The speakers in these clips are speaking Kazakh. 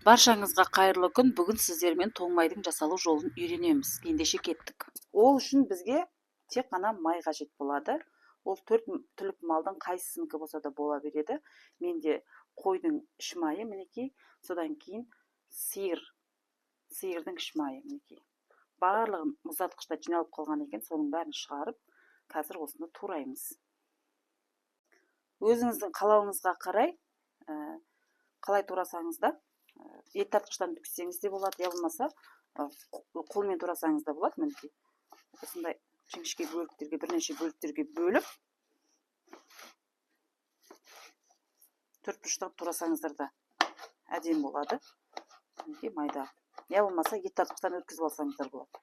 Баршаңызға қайырлы күн. Бүгін сіздермен тоңмайдың жасалу жолын үйренеміз. Ендеше кеттік. Ол үшін бізге тек қана май қажет болады. Ол 4 түлік малдың қайсысынікі болса да бола береді. Менде қойдың іш майы мінекей, содан кейін сиырдың іш майы мінекей. Барлығын мұздатқышта жиналып қалған екен, соның бәрін шығарып, қазір осыны тураймыз. Өзіңіздің қалауыңызға қарай, қалай турасаңыз да, ет тартқыштан өткізсеңіз де болады, я болмаса қолмен турасаңыз да болады. Мінекей осындай жіңішке бөліктерге, бірнеше бөліктерге бөліп, төртбұрыштап турасаңыздар да әдемі болады. Мінекей майда. Я болмаса ет тартқыштан өткізіп алсаңыздар болады.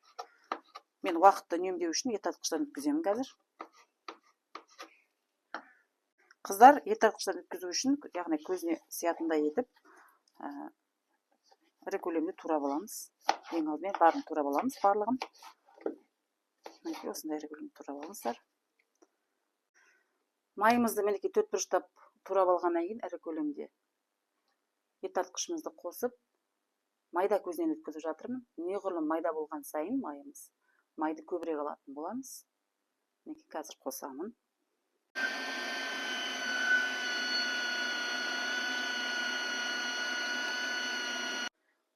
Мен уақытты үнемдеу үшін ет тартқыштан өткіземін қазір. Қыздар ет тартқыштан өткізу үшін, яғни көзіне сиятындай етіп, ірі көлемде турап аламыз. Ең алдымен барын турап аламыз, барлығын. Мінекей осындай ірі көлемде турап аламыздар. Майымызды мінекей төртбұрыштап турап алғаннан кейін ірі көлемде ет тартқышымызды қосып, майда көзінен өткізіп жатырмын. Неғұрлым майда болған сайын майымыз, майды көбірек алатын боламыз. Мінекей қазір қосамын.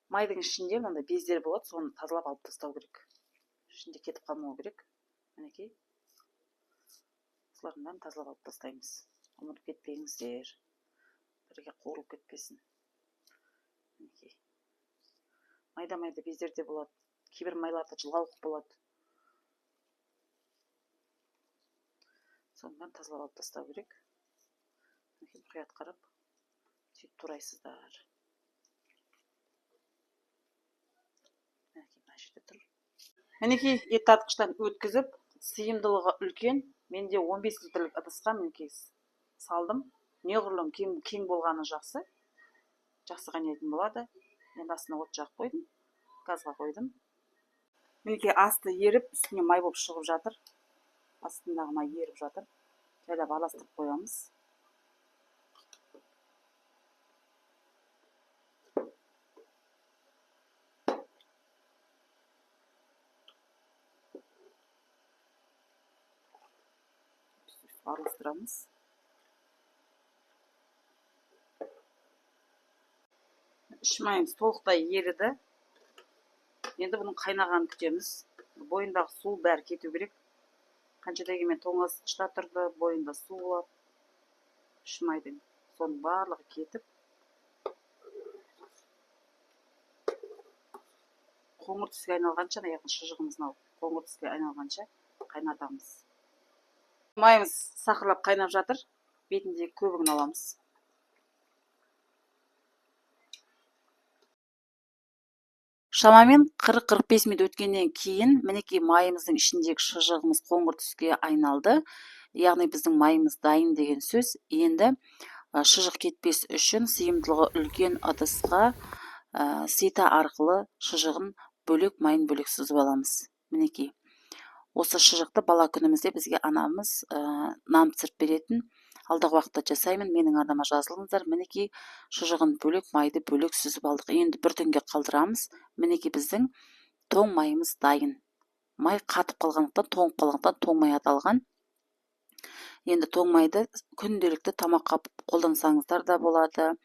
Майдың ішінде мынандай бездер болады, соны тазалап алып тастау керек. Ішінде кетіп қалмау керек. Мінекей. Солардың бәрін тазалап алып тастаймыз. Ұмытып кетпеңіздер. Бірге қуырылып кетпесін. Мінекей. Майда бездер де болады. Кейбір майларда жылғауық болады. Соның бәрін тазалап алып тастау керек. Мінекей мұқият қарап, сөйтіп турайсыздар. Мінекей ет тартқыштан өткізіп, сыйымдылығы үлкен, менде 15 литрлік ыдысқа мінекей салдым. Неғұрлым кең болғаны жақсы қайнайтын болады. Енді астына от жағып қойдым, газға қойдым. Мінекей асты еріп, үстіне май болып шығып жатыр. Астындағы май еріп жатыр. Жайлап араластырып қоямыз. Араластырамыз. Іш майымыз толықтай еріді. Енді бұның қайнағанын күтеміз. Бойындағы су бәрі кету керек. Қанша дегенмен тоңазытқышта тұрды, бойында су болады. Іш майдың соның барлығы кетіп, қоңыр түске айналғанша, яғни шұжығымыздың қоңыр түске айналғанша қайнатамыз. Майымыз сақырлап қайнап жатыр. Бетіндегі көбігін аламыз. Шамамен 40-45 минут өткеннен кейін мінекей майымыздың ішіндегі шұжығымыз қоңыр түске айналды. Яғни біздің майымыз дайын деген сөз. Енді шұжық кетпес үшін сыйымдылығы үлкен ыдысқа сита арқылы шұжығын бөлек, майын бөлек сүзіп аламыз. Мінекей. Осы шұжықты бала күнімізде бізге анамыз нан пісіріп беретін. Алдағы уақытта жасаймын, менің арнама жазылыңыздар. Мінекей шұжығын бөлек, майды бөлек сүзіп алдық. Енді бір түнге қалдырамыз. Мінекей біздің тоң майымыз дайын. Май қатып қалғандықтан, тоңып қалғандықтан тоң май аталған. Енді тоң майды күнделікті тамаққа қолдансаңыздар да болады.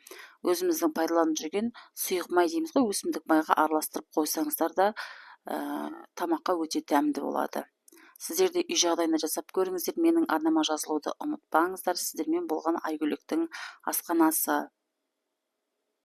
Өзіміздің пайдаланып жүрген сұйық май дейміз ғой, өсімдік майға араластырып қойсаңыздар да тамаққа өте дәмді болады. Сіздер де үй жағдайында жасап көріңіздер. Менің арнама жазылуды ұмытпаңыздар. Сіздермен болған Айгүліктің асханасы.